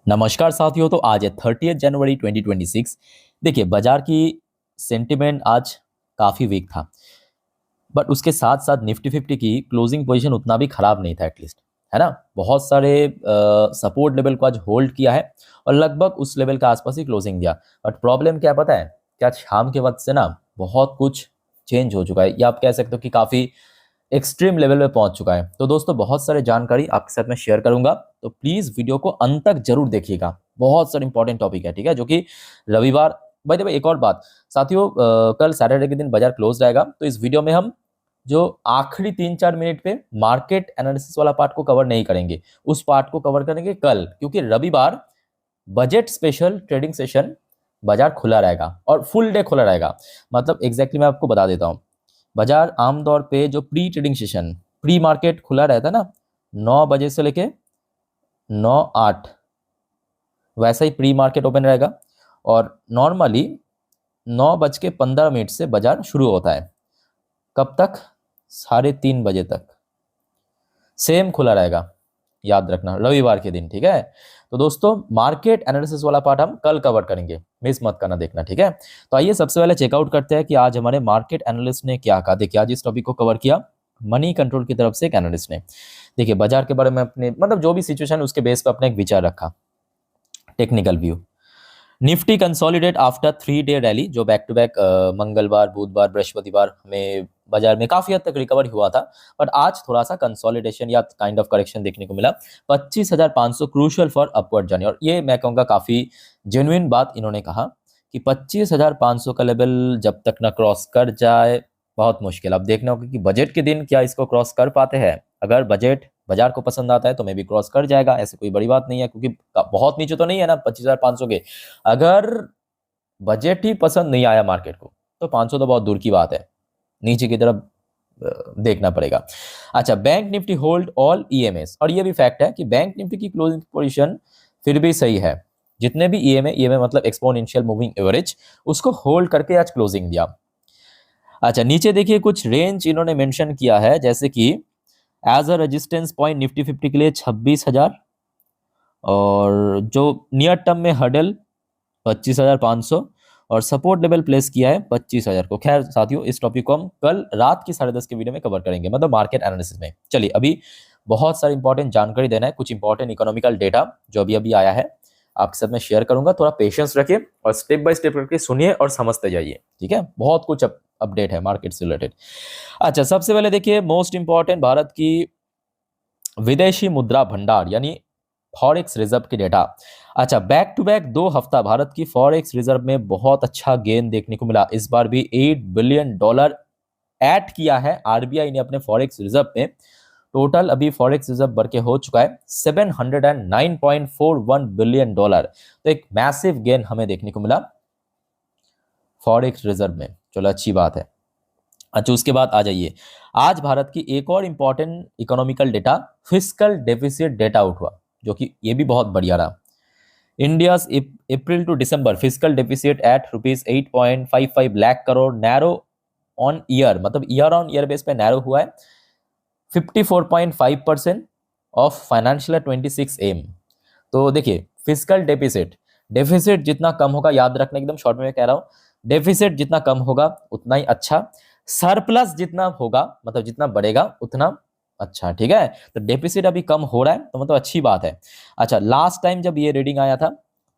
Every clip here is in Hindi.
नमस्कार साथियों। तो आज है 30 जनवरी 2026। देखिए, बाजार की सेंटिमेंट आज काफ़ी वीक था, बट उसके साथ साथ निफ्टी 50 की क्लोजिंग पोजीशन उतना भी खराब नहीं था, एटलीस्ट, है ना। बहुत सारे सपोर्ट लेवल को आज होल्ड किया है और लगभग उस लेवल के आसपास ही क्लोजिंग दिया। बट प्रॉब्लम क्या पता है क्या? शाम के वक्त से ना बहुत कुछ चेंज हो चुका है, या आप कह सकते हो कि काफ़ी एक्सट्रीम लेवल पे पहुंच चुका है। तो दोस्तों, बहुत सारे जानकारी आपके साथ मैं शेयर करूंगा, तो प्लीज वीडियो को अंत तक जरूर देखिएगा। बहुत सारे इंपॉर्टेंट टॉपिक है, ठीक है, जो कि रविवार। बाय द वे, एक और बात साथियों, कल सैटरडे के दिन बाजार क्लोज रहेगा, तो इस वीडियो में हम जो आखिरी 3-4 मिनट पे मार्केट एनालिसिस वाला पार्ट को कवर नहीं करेंगे, उस पार्ट को कवर करेंगे कल, क्योंकि रविवार बजट स्पेशल ट्रेडिंग सेशन बाजार खुला रहेगा और फुल डे खुला रहेगा। मतलब एग्जैक्टली मैं आपको बता देता हूँ। बाजार आमतौर पे जो pre trading session, pre market खुला रहता है ना, 9 बजे से लेके 9-8, वैसा ही प्री मार्केट ओपन रहेगा। और नॉर्मली 9:15 से बाजार शुरू होता है। कब तक? 3:30 बजे तक सेम खुला रहेगा, याद रखना, रविवार के दिन, ठीक है। तो दोस्तों, मार्केट एनालिसिस वाला पार्ट हम कल कवर करेंगे, मिस मत करना, देखना, ठीक है। तो आइए सबसे पहले चेकआउट करते हैं कि आज हमारे मार्केट एनालिस्ट ने क्या कहा। देखिए, आज इस टॉपिक को कवर किया मनी कंट्रोल की तरफ से एक एनालिस्ट ने। देखिए, बाजार के बारे में अपने, मतलब जो भी सिचुएशन, उसके बेस पर अपने एक विचार रखा। Technical view, Nifty consolidate after 3 day rally, जो बैक टू बैक मंगलवार, बुधवार, बृहस्पतिवार हमें बाजार में काफी हद तक रिकवर हुआ था। बट आज थोड़ा सा कंसोलिडेशन या काइंड ऑफ करेक्शन देखने को मिला। 25,500 क्रूशियल फॉर अपवर्ड जर्नी, और ये मैं कहूँगा काफी जेन्युइन बात इन्होंने कहा कि 25,500 का लेवल जब तक ना क्रॉस कर जाए, बहुत मुश्किल। अब देखना होगा कि बजट के दिन क्या इसको क्रॉस कर पाते हैं। अगर बजट बाजार को पसंद आता है तो मे भी क्रॉस कर जाएगा, ऐसे कोई बड़ी बात नहीं है, क्योंकि बहुत नीचे तो नहीं है ना 25,500 के। अगर बजट ही पसंद नहीं आया मार्केट को, तो 500 तो बहुत दूर की बात है, नीचे की तरफ देखना पड़ेगा। अच्छा, bank Nifty hold all EMS, और ये भी फैक्ट है कि बैंक निफ्टी की क्लोजिंग पोजीशन फिर भी सही है। जितने भी ईएमए मतलब एक्सपोनेंशियल मूविंग एवरेज, उसको होल्ड करके आज क्लोजिंग दिया। अच्छा, नीचे देखिए कुछ रेंज इन्होंने मेंशन किया है, जैसे कि as a resistance point Nifty 50 के लिए 26,000, और जो नियर टर्म में हडल 25,500, और सपोर्ट लेवल प्लेस किया है 25,000 को। खैर साथियों, इस टॉपिक को हम कल रात की 10:30 के वीडियो में कवर करेंगे, मतलब मार्केट एनालिसिस में। चलिए, अभी बहुत सारी इंपॉर्टेंट जानकारी देना है, कुछ इंपॉर्टेंट इकोनॉमिकल डेटा जो अभी अभी आया है आपके साथ में शेयर करूंगा। थोड़ा पेशेंस रखिए और स्टेप बाय स्टेप करके सुनिए और समझते जाइए, ठीक है। बहुत कुछ अपडेट है मार्केट से रिलेटेड। अच्छा, सबसे पहले देखिए मोस्ट इंपॉर्टेंट, भारत की विदेशी मुद्रा भंडार यानी फॉरेक्स रिजर्व की डेटा। अच्छा, बैक टू बैक 2 हफ्ता भारत की फॉरेक्स रिजर्व में बहुत अच्छा गेन देखने को मिला। इस बार भी $8 बिलियन ऐड किया है आरबीआई ने अपने फॉरेक्स रिजर्व में। टोटल अभी फॉरेक्स रिजर्व बढ़ के हो चुका है $709.41 बिलियन। तो एक मैसिव गेन हमें देखने को मिला फॉरेक्स रिजर्व में, चलो अच्छी बात है। अच्छा, उसके बाद आ जाइए, आज भारत की एक और important economical data, fiscal deficit data out हुआ, जो कि ये भी बहुत बढ़िया रहा। India April to December fiscal deficit at ₹8.55 lakh crore, narrow on year, मतलब ईयर ऑन ईयर बेस पे नैरो हुआ है 54.5% ऑफ फाइनेंशियल 26 एम। तो देखिए, फिस्कल डेफिसिट, डेफिसिट जितना कम होगा, याद रखना, एकदम शॉर्ट में कह रहा हूं, डेफिसिट जितना कम होगा उतना ही अच्छा, सरप्लस जितना होगा, मतलब जितना बढ़ेगा उतना अच्छा, ठीक है। तो डेफिसिट अभी कम हो रहा है, तो मतलब अच्छी बात है। अच्छा, लास्ट टाइम जब ये रीडिंग आया था,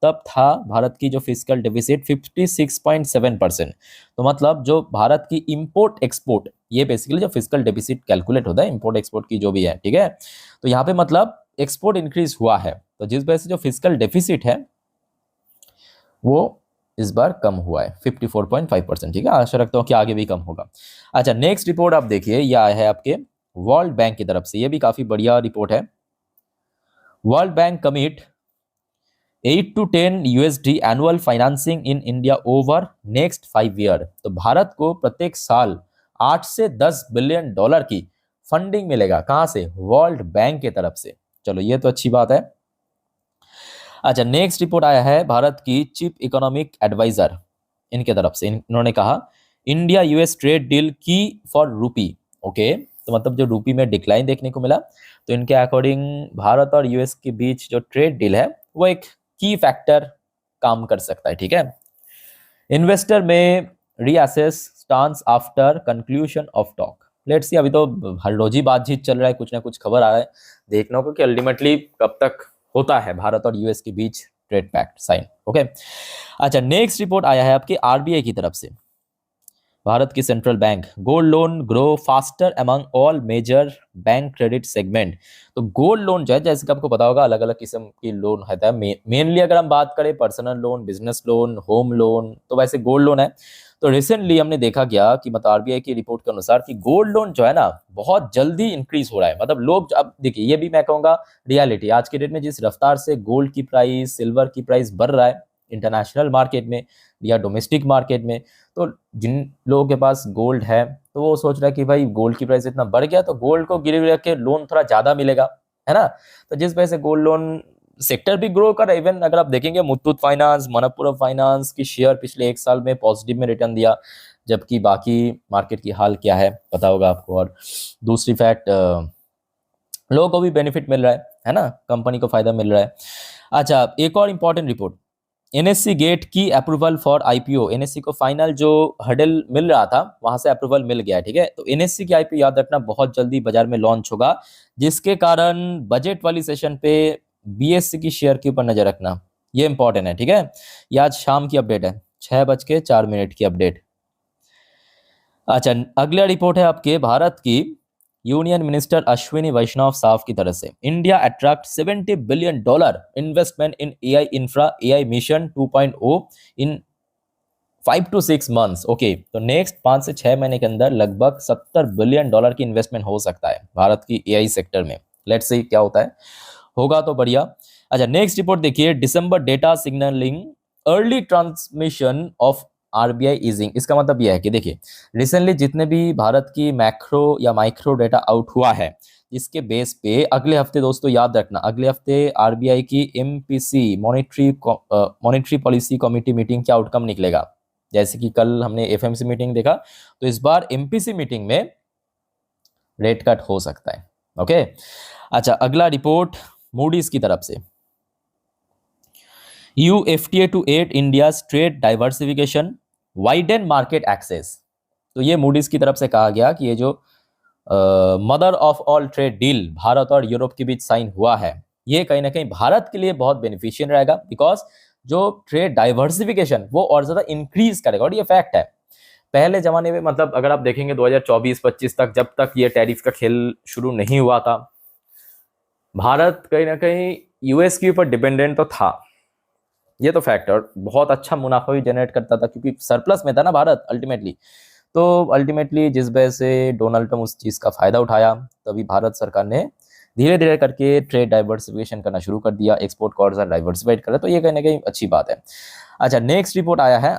तब था भारत की जो फिस्कल डेफिसिट 56.7%। तो मतलब जो भारत की इंपोर्ट एक्सपोर्ट, ये बेसिकली जो फिस्कल डेफिसिट कैलकुलेट होता है इंपोर्ट एक्सपोर्ट की जो भी है, ठीक है। तो यहाँ पे मतलब एक्सपोर्ट इंक्रीज हुआ है, तो जिस वजह से जो फिस्कल डेफिसिट है वो इस बार कम हुआ है 54.5%, ठीक है। आशा रखता हूँ कि आगे भी कम होगा। अच्छा, नेक्स्ट रिपोर्ट आप देखिए, यह है आपके वर्ल्ड बैंक की तरफ से, ये भी काफी बढ़िया रिपोर्ट है। World bank commit 8 to 10 USD annual financing in India over next 5 year. तो भारत को प्रत्येक साल 8 से 10 बिलियन डॉलर की फंडिंग मिलेगा, कहां से? वर्ल्ड बैंक की तरफ से। चलो, ये तो अच्छी बात है। अच्छा, नेक्स्ट रिपोर्ट आया है भारत की चीफ इकोनॉमिक एडवाइजर, इनके तरफ से। इन्होंने कहा इंडिया यूएस ट्रेड डील की फॉर रूपी। ओके, तो मतलब जो रूपी में डिक्लाइन देखने को मिला, तो इनके अकॉर्डिंग भारत और यूएस के बीच जो ट्रेड डील है वो एक की फैक्टर काम कर सकता है, ठीक है। इन्वेस्टर में reassess stance after conclusion of talk. Let's see, अभी तो हर रोज ही बातचीत चल रहा है, कुछ ना कुछ खबर आ रहा है, देखना होगा कि अल्टीमेटली कब तक होता है भारत और यूएस के बीच ट्रेड पैक्ट साइन। ओके, अच्छा, नेक्स्ट रिपोर्ट आया है आपके आरबीआई की तरफ से। भारत की central bank, gold loan grow faster among all major bank credit segment. तो गोल्ड लोन जो है, जैसे कि आपको पता होगा, अलग अलग किस्म की लोन होता है। मेनली अगर हम बात करें personal loan, business loan, home loan, तो वैसे गोल्ड लोन है। तो रिसेंटली हमने देखा गया कि मतलब आरबीआई की रिपोर्ट के अनुसार कि गोल्ड लोन जो है ना बहुत जल्दी इंक्रीज हो रहा है। मतलब लोग, अब देखिए, ये भी मैं कहूँगा रियलिटी, आज के डेट में जिस रफ्तार से गोल्ड की प्राइस, सिल्वर की प्राइस बढ़ रहा है इंटरनेशनल मार्केट में या डोमेस्टिक मार्केट में, तो जिन लोगों के पास गोल्ड है तो वो सोच रहा है कि भाई गोल्ड की प्राइस इतना बढ़ गया तो गोल्ड को गिरवी रख के लोन थोड़ा ज्यादा मिलेगा, है ना। तो जिस वजह से गोल्ड लोन सेक्टर भी ग्रो कर रहा है। इवन अगर आप देखेंगे मुथूट फाइनेंस, मनप्पुरम फाइनेंस की शेयर पिछले एक साल में पॉजिटिव में रिटर्न दिया, जबकि बाकी मार्केट की हाल क्या है पता होगा आपको। और दूसरी फैक्ट, लोगों को भी बेनिफिट मिल रहा है ना, कंपनी को फायदा मिल रहा है। अच्छा, एक और इंपॉर्टेंट रिपोर्ट, एनएससी गेट की अप्रूवल फॉर आईपीओ। एनएससी को फाइनल जो हर्डल मिल रहा था वहां से अप्रूवल मिल गया है, ठीक है। तो एनएससी की आईपीओ याद रखना बहुत जल्दी बाजार में लॉन्च होगा, जिसके कारण बजट वाली सेशन पे बीएससी की शेयर के ऊपर नजर रखना, ये इंपॉर्टेंट है, ठीक है। ये आज शाम की अपडेट है, 6:04 की अपडेट। अच्छा, अगला रिपोर्ट है आपके भारत की यूनियन मिनिस्टर अश्विनी वैष्णव साफ की तरफ से। India attract $70 billion investment in AI infra, AI mission 2.0 in 5 to 6 months. Okay, तो नेक्स्ट 5 से 6 महीने के अंदर लगभग $70 बिलियन की इन्वेस्टमेंट हो सकता है भारत की एआई सेक्टर में। लेट्स सी क्या होता है, होगा तो बढ़िया। अच्छा, नेक्स्ट रिपोर्ट देखिए, December data signalling early transmission of RBI easing. इसका मतलब यह है कि देखिए, रिसेंटली जितने भी भारत की मैक्रो या माइक्रो डेटा आउट हुआ है, इसके बेस पे अगले हफ्ते, दोस्तों याद रखना, अगले हफ्ते आरबीआई की MPC monetary policy committee meeting का आउटकम निकलेगा। जैसे कि कल हमने एफएमसी मीटिंग देखा, तो इस बार एमपीसी मीटिंग में रेट कट हो सकता है। ओके, अच्छा, अगला रिपोर्ट मूडीज की तरफ से, UFTA to aid India's trade diversification, widen market access। तो ये मूडीज की तरफ से कहा गया कि ये जो mother of all trade deal Bharat और यूरोप के बीच साइन हुआ है, ये कहीं ना कहीं भारत के लिए बहुत बेनिफिशियल रहेगा, बिकॉज जो ट्रेड डाइवर्सिफिकेशन वो और ज्यादा इंक्रीज करेगा। और ये फैक्ट है, पहले जमाने में, मतलब अगर आप देखेंगे 2024-25 तक, जब तक ये टैरिफ का खेल शुरू नहीं हुआ था, भारत कहीं ना कहीं यूएस के ऊपर डिपेंडेंट तो था, ये तो फैक्ट है। और बहुत अच्छा मुनाफा भी जनरेट करता था क्योंकि सरप्लस में था ना भारत अल्टीमेटली। तो अल्टीमेटली जिस वजह से डोनाल्ड ट्रम्प उस चीज़ का फायदा उठाया, तभी भारत सरकार ने धीरे धीरे करके ट्रेड डाइवर्सिफिकेशन करना शुरू कर दिया, एक्सपोर्ट कॉर्डर डाइवर्सिफाइड कर, तो ये कहीं ना कहीं अच्छी बात है। अच्छा, नेक्स्ट रिपोर्ट आया है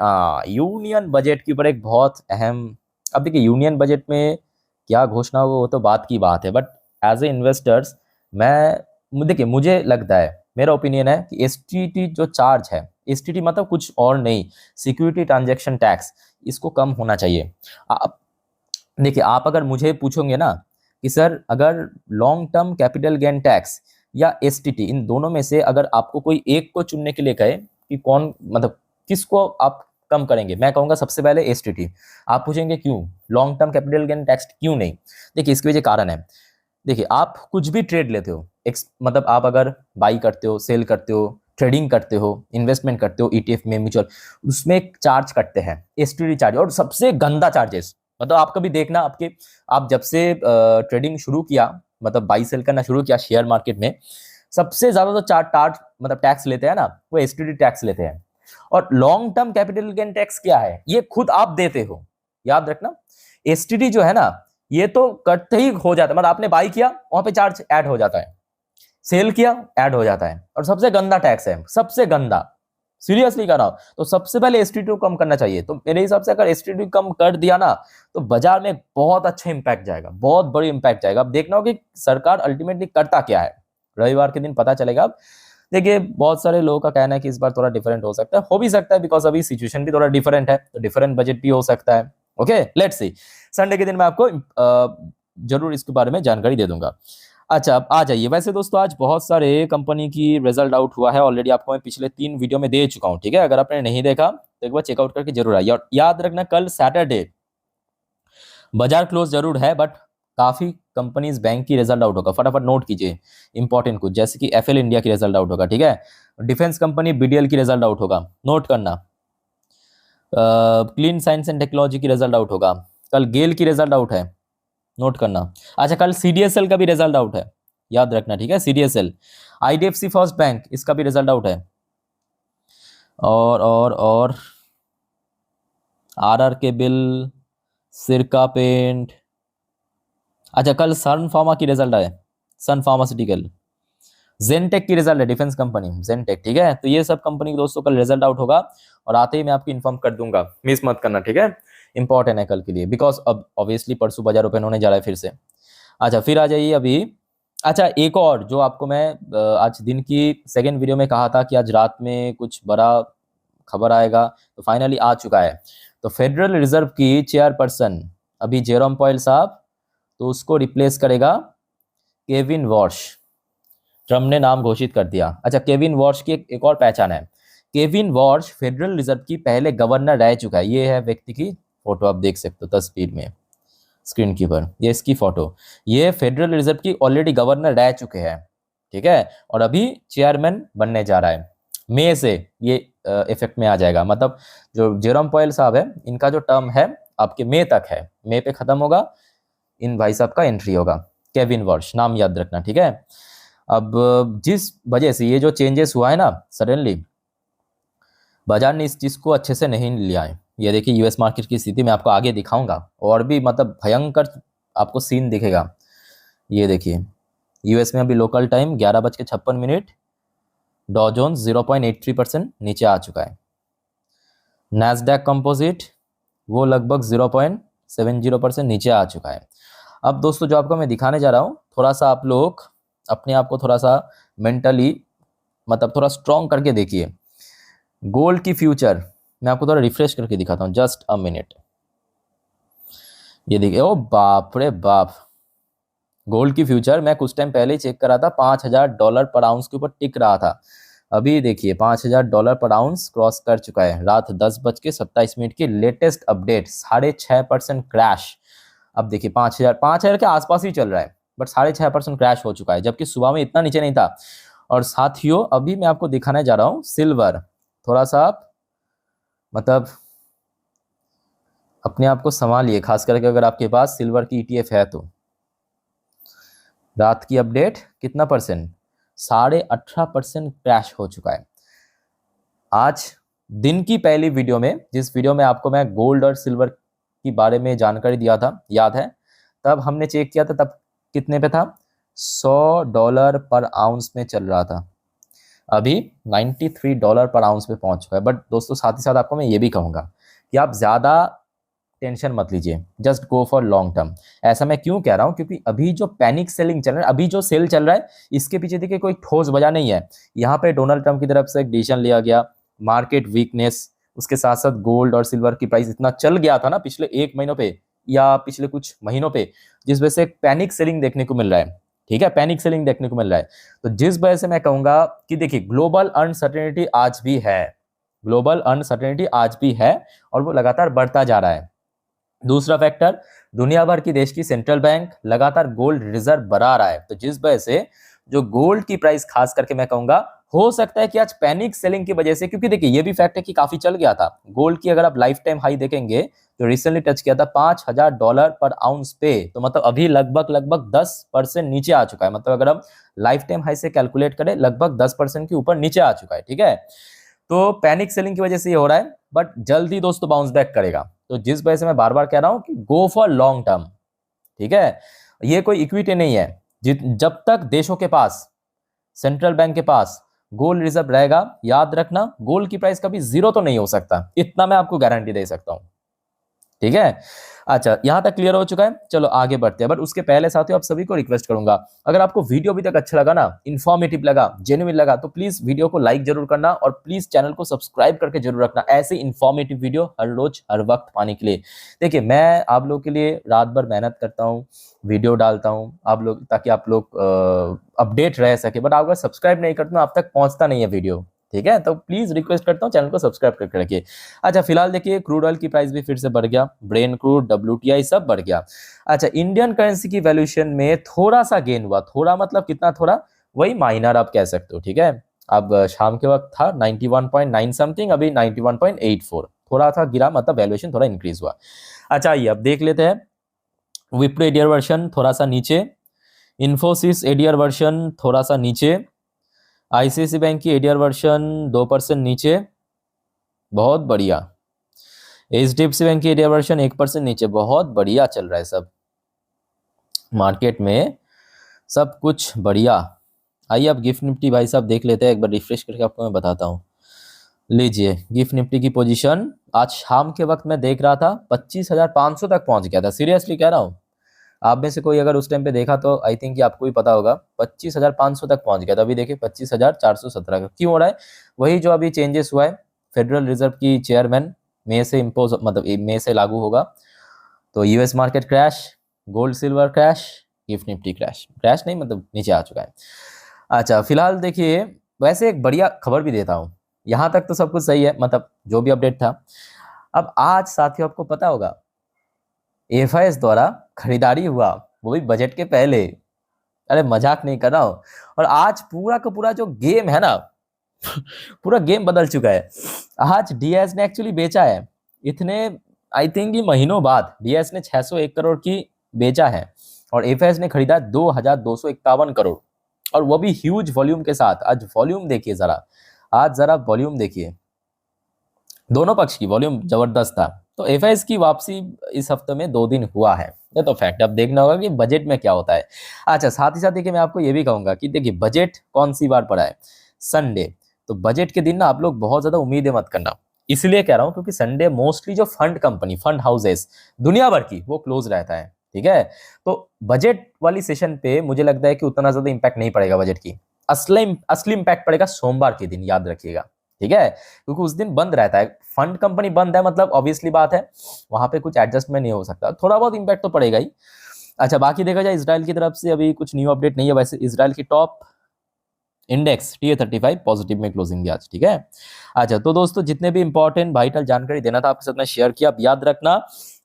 यूनियन बजट के ऊपर, एक बहुत अहम। अब देखिए, यूनियन बजट में क्या घोषणा हो वो तो बात की बात है, बट एज ए इन्वेस्टर्स देखिए, मुझे लगता है, मेरा ओपिनियन है कि एसटीटी जो चार्ज है, एसटीटी मतलब कुछ और नहीं, सिक्योरिटी ट्रांजैक्शन टैक्स, इसको कम होना चाहिए। आप देखिए, आप अगर मुझे पूछोगे ना कि सर अगर long term capital gain tax या एसटीटी, इन दोनों में से अगर आपको कोई एक को चुनने के लिए कहे कि कौन, मतलब किसको आप कम करेंगे, मैं कहूँगा सबसे पहले एसटीटी। आप पूछेंगे क्यों, long term capital gain tax क्यों नहीं? देखिए, इसके वजह कारण है। देखिए, आप कुछ भी ट्रेड लेते हो, मतलब आप अगर बाई करते हो, सेल करते हो, ट्रेडिंग करते हो, इन्वेस्टमेंट करते हो ईटीएफ में, म्यूचुअल, उसमें एक चार्ज कटते हैं, एसटीडी चार्ज, और सबसे गंदा चार्जेस। मतलब आप कभी देखना, आप जब से ट्रेडिंग शुरू किया, मतलब बाई सेल करना शुरू किया शेयर मार्केट में, सबसे ज्यादा तो मतलब टैक्स लेते हैं ना, वो एसटीडी टैक्स लेते हैं। और long term capital gain tax क्या है, ये खुद आप देते हो, याद रखना। एसटीडी जो है ना, ये तो कटते ही हो जाता है, मतलब आपने बाई किया वहां पे चार्ज ऐड हो जाता है, सेल किया ऐड हो जाता है, और सबसे गंदा टैक्स है, सबसे गंदा, सीरियसली कर रहा हूं। तो सबसे पहले एसटीडी कम करना चाहिए। तो मेरे हिसाब से अगर एसटीडी कम कर दिया ना, तो बाजार में बहुत अच्छा इंपैक्ट जाएगा, बहुत बड़ी इंपैक्ट जाएगा। अब देखना हो कि सरकार अल्टीमेटली करता क्या है, रविवार के दिन पता चलेगा। अब देखिए, बहुत सारे लोगों का कहना है कि इस बार थोड़ा डिफरेंट हो सकता है, हो भी सकता है, बिकॉज अभी सिचुएशन भी थोड़ा डिफरेंट है, तो डिफरेंट बजट भी हो सकता है। ओके, लेट्स सी, संडे के दिन मैं आपको जरूर इसके बारे में जानकारी दे दूंगा। अच्छा अब आ जाइए। वैसे दोस्तों आज बहुत सारे कंपनी की रिजल्ट आउट हुआ है ऑलरेडी, आपको मैं पिछले 3 वीडियो में दे चुका हूँ, ठीक है। अगर आपने नहीं देखा तो एक बार चेकआउट करके जरूर आइए। और याद रखना कल सैटरडे बाजार क्लोज जरूर है, बट काफी कंपनीज बैंक की रिजल्ट आउट होगा, फटाफट नोट कीजिए इंपॉर्टेंट कुछ, जैसे कि एफएल इंडिया की रिजल्ट आउट होगा, ठीक है। डिफेंस कंपनी बीडीएल की रिजल्ट आउट होगा, नोट करना। क्लीन साइंस एंड टेक्नोलॉजी की रिजल्ट आउट होगा कल। गेल की रिजल्ट आउट है, नोट करना। अच्छा कल सीडीएसएल का भी रिजल्ट आउट है, याद रखना, ठीक है। सीडीएसएल, आईडीएफसी फर्स्ट बैंक, इसका भी रिजल्ट आउट है। और आरआर के बिल, सिरका पेंट। अच्छा कल सन फार्मा की रिजल्ट है, सन फार्मास्यूटिकल। जेनटेक की रिजल्ट है, डिफेंस कंपनी जेनटेक, ठीक है। तो ये सब कंपनी के दोस्तों कल रिजल्ट आउट होगा और आते ही मैं आपको इन्फॉर्म कर दूंगा, मिस मत करना, ठीक है। इंपॉर्टेंट है कल के लिए, बिकॉज अब ऑब्वियसली परसों बाजार ओपन होने जा रहा है फिर से। अच्छा फिर आ जाइए अभी। अच्छा एक और जो आपको मैं आज दिन की सेकेंड वीडियो में कहा था कि आज रात में कुछ बड़ा खबर आएगा, तो फाइनली आ चुका है। तो फेडरल रिजर्व की चेयरपर्सन अभी जेरोम पॉयल साहब, तो उसको रिप्लेस करेगा केविन वॉश। ट्रम्प ने नाम घोषित कर दिया। अच्छा केविन वॉश की एक और पहचान है, केविन वॉश फेडरल रिजर्व की पहले गवर्नर रह चुका है। ये है व्यक्ति की फोटो, आप देख सकते हो तस्वीर में स्क्रीन के ऊपर, ये इसकी फोटो। ये फेडरल रिजर्व की ऑलरेडी गवर्नर रह चुके हैं, ठीक है। और अभी चेयरमैन बनने जा रहा है, मई से ये इफेक्ट में आ जाएगा। मतलब जो जेरोम पॉयल साहब है, इनका जो टर्म है आपके मई तक है, मई पे खत्म होगा, इन भाई साहब का एंट्री होगा। केविन वॉश नाम याद रखना, ठीक है। अब जिस वजह से ये जो चेंजेस हुआ है ना सडनली, बाजार ने इस चीज को अच्छे से नहीं लिया है। ये देखिए यूएस मार्केट की स्थिति मैं आपको आगे दिखाऊंगा, और भी मतलब भयंकर आपको सीन दिखेगा। ये देखिए यूएस में अभी लोकल टाइम 11:56, डॉ जोन्स 0.83% नीचे आ चुका है। नैस्डैक कंपोजिट वो लगभग 0.70% नीचे आ चुका है। अब दोस्तों जो आपको मैं दिखाने जा रहा हूँ, थोड़ा सा आप लोग अपने आप को थोड़ा सा मेंटली मतलब थोड़ा स्ट्रॉन्ग करके देखिए। गोल्ड की फ्यूचर मैं आपको थोड़ा रिफ्रेश करके दिखाता हूँ, जस्ट अ मिनट। ये देखिए, ओ बाप रे बाप, गोल्ड की फ्यूचर मैं कुछ टाइम पहले ही चेक करा था, $5,000 पर आउंस के ऊपर टिक रहा था। अभी देखिए $5,000 पर आउंस क्रॉस कर चुका है। रात 10:27 की लेटेस्ट अपडेट 6.5% क्रैश। अब देखिए 5,000 के आसपास ही चल रहा है, बट 6.5% क्रैश हो चुका है, जबकि सुबह में इतना नीचे नहीं था। और साथियों अभी मैं आपको दिखाने जा रहा हूँ सिल्वर। थोड़ा सा आप मतलब अपने आप को संभालिए, खास करके अगर आपके पास सिल्वर की ईटीएफ है तो। रात की अपडेट कितना परसेंट, 18.5% क्रैश हो चुका है। आज दिन की पहली वीडियो में, जिस वीडियो में आपको मैं गोल्ड और सिल्वर के बारे में जानकारी दिया था, याद है, तब हमने चेक किया था, तब कितने पे था, $100 पर आउंस में चल रहा था। अभी $93 पर आउंस पे पहुंच चुका है। बट दोस्तों साथ ही साथ आपको मैं ये भी कहूंगा कि आप ज़्यादा टेंशन मत लीजिए, just go for long term. ऐसा मैं क्यों कह रहा हूँ, क्योंकि अभी जो पैनिक सेलिंग चल रहा है, अभी जो सेल चल रहा है, इसके पीछे देखिए कोई ठोस वजह नहीं है। यहाँ पे डोनाल्ड ट्रंप की तरफ से एक डिसीजन लिया गया, मार्केट वीकनेस, उसके साथ साथ गोल्ड और सिल्वर की प्राइस इतना चल गया था ना पिछले 1 महीनों पे या पिछले कुछ महीनों पे, जिस वजह से एक पैनिक सेलिंग देखने को मिल रहा है, ठीक है, पैनिक सेलिंग देखने को मिल रहा है। तो जिस वजह से मैं कहूंगा कि देखिए ग्लोबल अनसर्टेनिटी आज भी है, ग्लोबल अनसर्टेनिटी आज भी है, और वो लगातार बढ़ता जा रहा है। दूसरा फैक्टर, दुनिया भर की देश की सेंट्रल बैंक लगातार गोल्ड रिजर्व बढ़ा रहा है, तो जिस वजह से जो गोल्ड की प्राइस खास करके मैं कहूंगा, हो सकता है कि आज पैनिक सेलिंग की वजह से, क्योंकि देखिए ये भी फैक्ट है कि काफी चल गया था गोल्ड की। अगर आप लाइफ टाइम हाई देखेंगे तो रिसेंटली टच किया था $5,000 पर आउंस पे, तो मतलब अभी लगभग 10% नीचे आ चुका है। मतलब अगर हम लाइफ टाइम हाई से कैलकुलेट करें, लगभग 10% के ऊपर नीचे आ चुका है, ठीक है। तो पैनिक सेलिंग की वजह से ये हो रहा है, बट जल्दी दोस्तों बाउंस बैक करेगा। तो जिस वजह से मैं बार बार कह रहा हूं कि गो फॉर लॉन्ग टर्म, ठीक है। ये कोई इक्विटी नहीं है, जब तक देशों के पास, सेंट्रल बैंक के पास गोल्ड रिजर्व रहेगा, याद रखना गोल्ड की प्राइस कभी जीरो तो नहीं हो सकता, इतना मैं आपको गारंटी दे सकता हूं। ठीक है। अच्छा, यहां तक क्लियर हो चुका है। चलो आगे बढ़ते हैं, बट उसके पहले साथियों आप सभी को रिक्वेस्ट करूंगा, अगर आपको वीडियो अभी तक अच्छा लगा ना, इन्फॉर्मेटिव लगा, जेन्युइन लगा, तो प्लीज वीडियो को लाइक जरूर करना और प्लीज चैनल को सब्सक्राइब करके जरूर रखना, ऐसे इन्फॉर्मेटिव वीडियो हर रोज हर वक्त पाने के लिए। देखिए, मैं आप लोग के लिए रात भर मेहनत करता हूँ, वीडियो डालता हूँ आप लोग, ताकि आप लोग अपडेट रह सके, बट आप अगर सब्सक्राइब नहीं करते, आप तक पहुंचता नहीं है वीडियो, ठीक है। तो प्लीज रिक्वेस्ट करता हूँ चैनल को सब्सक्राइब करके रखिए। अच्छा, फिलहाल देखिए क्रूड ऑयल की प्राइस भी फिर से बढ़ गया, ब्रेन क्रूड, WTI सब बढ़ गया। अच्छा, इंडियन करेंसी की वैल्यूएशन में थोड़ा सा गेन हुआ, थोड़ा मतलब कितना थोड़ा, वही माइनर आप कह सकते हो, ठीक है। अब शाम के वक्त था 91.9 समथिंग, अभी 91.84, थोड़ा सा गिरा, मतलब वैल्यूएशन थोड़ा इंक्रीज हुआ। अच्छा, आइए अब देख लेते हैं। विप्रो एडीआर वर्शन थोड़ा सा नीचे, इन्फोसिस एडीआर वर्शन थोड़ा सा नीचे, ICICI बैंक की एडीआर वर्शन 2% नीचे, बहुत बढ़िया। HDFC बैंक की एडीआर वर्शन 1% नीचे, बहुत बढ़िया चल रहा है सब मार्केट में, सब कुछ बढ़िया। आइए अब गिफ्ट निफ्टी भाई साहब देख लेते हैं, एक बार रिफ्रेश करके आपको मैं बताता हूँ। लीजिए गिफ्ट निफ्टी की पोजीशन आज शाम के वक्त मैं देख रहा था 25,500 तक पहुंच गया था, सीरियसली कह रहा हूँ। आप में से कोई अगर उस टाइम पे देखा तो आई थिंक कि आपको भी पता होगा, 25,500 तक पहुंच गया था। अभी देखिए 25,417 का क्यों हो रहा है? वही जो अभी चेंजेस हुआ है, फेडरल रिजर्व की चेयरमैन मई से इम्पोज, मतलब मई से लागू होगा, तो US market crash, gold silver crash, gift Nifty crash, crash नहीं मतलब नीचे आ चुका है। अच्छा, फिलहाल देखिए, वैसे एक बढ़िया खबर भी देता हूँ, यहाँ तक तो सब कुछ सही है, मतलब जो भी अपडेट था। अब आज साथियों आपको पता होगा, एफआईएस द्वारा खरीदारी हुआ, वो भी बजट के पहले। अरे मजाक नहीं कर रहा हूँ। और आज पूरा का पूरा जो गेम है ना, पूरा गेम बदल चुका है। आज डीएस ने एक्चुअली बेचा है, इतने आई थिंक कि महीनों बाद डीएस ने 601 करोड़ की बेचा है, और एफआईएस ने खरीदा 2,251 करोड़, और वो भी ह्यूज वॉल्यूम के साथ। आज वॉल्यूम देखिए जरा, आज जरा वॉल्यूम देखिए, दोनों पक्ष की वॉल्यूम जबरदस्त था। तो एफआईएस की वापसी इस हफ्ते में 2 दिन हुआ है, ये तो फैक्ट। अब देखना होगा कि बजट में क्या होता है। अच्छा, साथ ही साथ देखिए, मैं आपको ये भी कहूंगा कि देखिए बजट कौन सी बार पड़ा है, संडे। तो बजट के दिन ना आप लोग बहुत ज्यादा उम्मीदें मत करना, इसलिए कह रहा हूं क्योंकि संडे मोस्टली जो फंड कंपनी, फंड हाउसेस दुनिया भर की, वो क्लोज रहता है, ठीक है। तो बजट वाली सेशन पे मुझे लगता है कि उतना ज्यादा इंपैक्ट नहीं पड़ेगा बजट की, असली इंपैक्ट पड़ेगा सोमवार के दिन, याद रखिएगा, ठीक है। क्योंकि उस दिन बंद रहता है, फंड कंपनी बंद है, मतलब ऑब्वियसली बात है वहां पे कुछ एडजस्टमेंट नहीं हो सकता, थोड़ा बहुत इंपैक्ट तो पड़ेगा ही। अच्छा, बाकी देखा जाए इजराइल की तरफ से अभी कुछ न्यू अपडेट नहीं है। वैसे इजराइल की टॉप इंडेक्स TA35 पॉजिटिव में क्लोजिंग दिया आज, ठीक है। अच्छा, तो दोस्तों जितने भी इंपॉर्टेंट वाइटल जानकारी देना था आपके साथ में शेयर किया। अब याद रखना,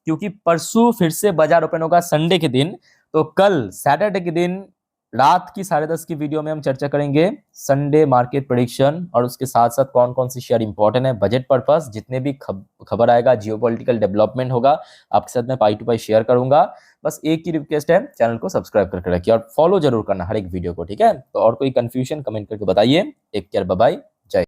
क्योंकि परसों फिर से बाजार ओपन होगा संडे के दिन, तो कल सैटरडे के दिन रात की 10:30 की वीडियो में हम चर्चा करेंगे संडे मार्केट प्रेडिक्शन, और उसके साथ साथ कौन कौन सी शेयर इंपॉर्टेंट है बजट पर्पस, जितने भी खबर आएगा, जियोपॉलिटिकल डेवलपमेंट होगा, आपके साथ में पाई टू पाई शेयर करूंगा। बस एक ही रिक्वेस्ट है, चैनल को सब्सक्राइब करके रखिए और फॉलो जरूर करना हर एक वीडियो को, ठीक है। तो और कोई कंफ्यूजन कमेंट करके बताइए। Take care, bye bye.